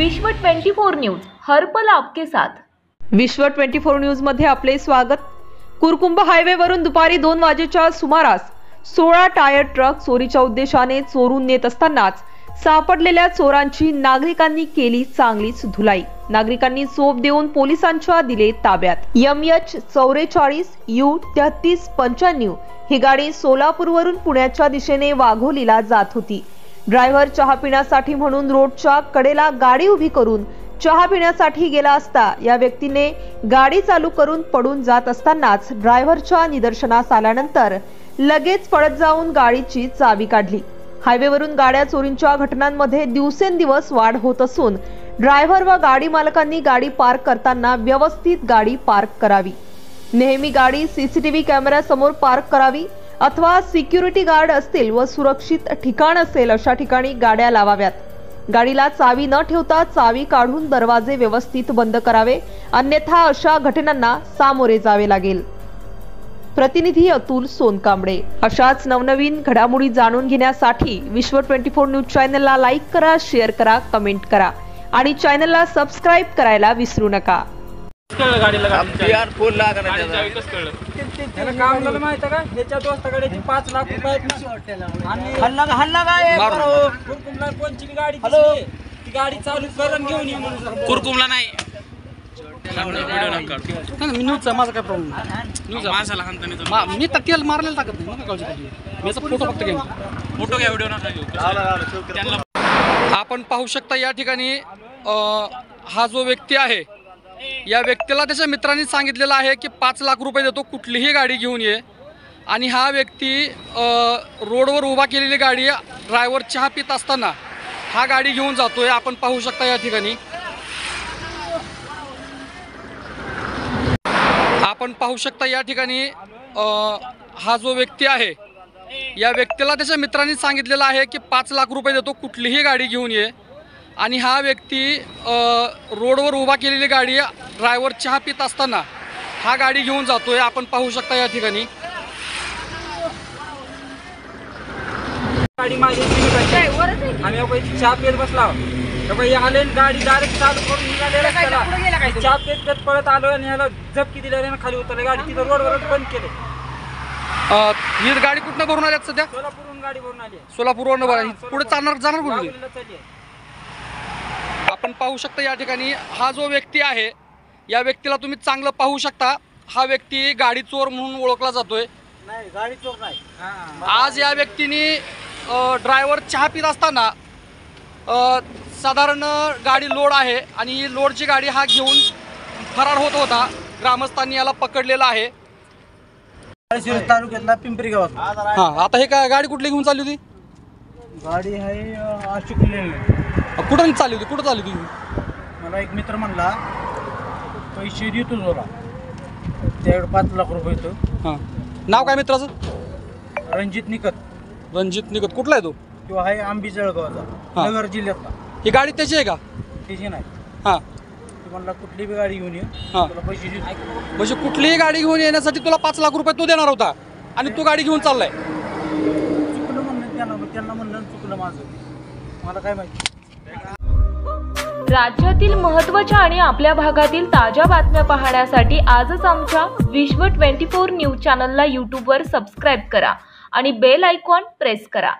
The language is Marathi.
विश्व 24 न्यूज हर पल आपके साथ। विश्व 24 न्यूज मध्ये आपले स्वागत। कुरकुंभ हायवे वरून दुपारी 2 वाजेच्या सुमारास 16 टायर ट्रक चोरीच्या उद्देशाने चोरून नेत असतानाच सापडलेल्या चोरांची नागरिकांनी केली चांगलीच धुलाई। नागरिकांनी चोप देऊन पोलिसांच्या दिले ताब्यात। MH 44 U 3395 ही गाडी सोलापूरवरून पुण्याच्या दिशेने वाघोलीला जात होती। ड्रायव्हर चहा पिण्यासाठी म्हणून रोडच्या कडेला गाडी उभी करून चहा पिण्यासाठी गेला असता या व्यक्तीने गाडी चालू करून पडून जात असतानाच ड्रायव्हरच्या निदर्शनास आल्यानंतर लगेच पळत जाऊन गाडीची चावी काढली। हायवेवरून गाड्या चोरींच्या घटनांमध्ये दिवसेंदिवस वाढ होत असून ड्रायव्हर व गाडी मालकांनी गाडी पार्क करताना व्यवस्थित गाडी पार्क करावी। नेहमी गाडी CCTV कॅमेऱ्यासमोर पार्क करावी अथवा सिक्युरिटी गार्ड असतील व सुरक्षित ठिकाण असेल अशा ठिकाणी गाड्या लावाव्यात। गाडीला चावी न ठेवता चावी काढून दरवाजे व्यवस्थित बंद करावे, अन्यथा अशा घटनांना सामोरे जावे लागेल। प्रतिनिधी अतुल सोनकांबळे। अशाच नवनवीन घडामोडी जाणून घेण्यासाठी विश्व 24 न्यूज चॅनलला लाईक करा, शेअर करा, कमेंट करा आणि चॅनलला सबस्क्राइब करायला विसरू नका। त्याला काम झालं माहिती का, ह्याच्या दोस्ताकडे 5 लाख रुपये आहेत ना, आणि हल्ला काय कुरकुमला कोणची गाडी दिसली ती गाडी चालू करून घेऊन ये म्हणून कुरकुमला नाही मी न्यूजचा माझा काय प्रॉब्लेम न्यूज माणसाला हाणता मी तर तेल मारलेलं टाकत नाही नका काळजी करू। मी याचा फोटो फक्त घेईन, फोटो घ्या, व्हिडिओ नका घेऊ। आपण पाहू शकता या ठिकाणी हा जो व्यक्ती आहे या व्यक्तीला त्याच्या मित्रांनी सांगितलेलं आहे की 5 लाख रुपये देतो, कुठलीही गाडी घेऊन ये। आणि हा व्यक्ती रोडवर उभा केलेली गाडी ड्रायव्हर चहा पित असताना हा गाडी घेऊन जातोय। आपण पाहू शकता या ठिकाणी हा जो व्यक्ती आहे या व्यक्तीला त्याच्या मित्रांनी सांगितलेलं आहे की 5 लाख रुपये देतो, कुठलीही गाडी घेऊन ये। आणि हा व्यक्ती रोडवर उभा केलेली गाडी ड्रायव्हर चहा पित असताना हा गाडी घेऊन जातोय। आपण पाहू शकता या ठिकाणी गाडी माझी आम्ही चहा पेत बसला आले, गाडी डायरेक्ट चालू करून निघालेला चहा पेत पळत आलो आणि ह्याला झपकी दिल्याने खाली उतरले, गाडी तिथं रोडवरच बंद केले। ही गाडी कुठनं भरून आली सध्या? सोलापूरहून गाडी भरून आली, सोलापूरवरून पुढे जाणार कुठे? आपण पाहू शकता या ठिकाणी हा जो व्यक्ती आहे या व्यक्तीला तुम्ही चांगलं पाहू शकता। हा व्यक्ती गाडी चोर म्हणून ओळखला जातोय। नाही, गाडी चोर नाही। आज या व्यक्तीने ड्रायव्हर चहा पित असताना साधारण गाडी लोड आहे आणि ही लोडची गाडी हा घेऊन फरार होत होता। ग्रामस्थांनी याला पकडलेलं आहे। तालुक्यातला पिंपरी गावात। हा, आता हे काय गाडी कुठली घेऊन चालली होती? गाडी आहे कुठं चालली होती? कुठं चालली होती? मला एक मित्र म्हणला पैसे देतो जोरा, त्याकडे 5 लाख रुपये येतो। हां, नाव काय मित्राचं? रणजित निकत। रणजित निकत कुठला आहे तो? तो आहे आंबी जळगावचा, नगर जिल्ह्यातला। ही गाडी त्याची आहे का? त्याची नाही। हां, तो म्हणला कुठली बी गाडी घेऊन ये, तुला पैसे देतो। म्हणजे कुठलीही गाडी घेऊन येण्यासाठी तुला 5 लाख रुपये तो देणार होता आणि तू गाडी घेऊन चाललाय? चुकलं म्हणलं त्यांना म्हणलं चुकलं माझं, मला काय माहिती। राज्यातील महत्त्वाच्या आणि आपल्या भागातील ताज्या बातम्या पाहण्यासाठी आजच आमच्या विश्व 24 न्यूज चॅनलला YouTube वर सबस्क्राइब करा आणि बेल आयकॉन प्रेस करा।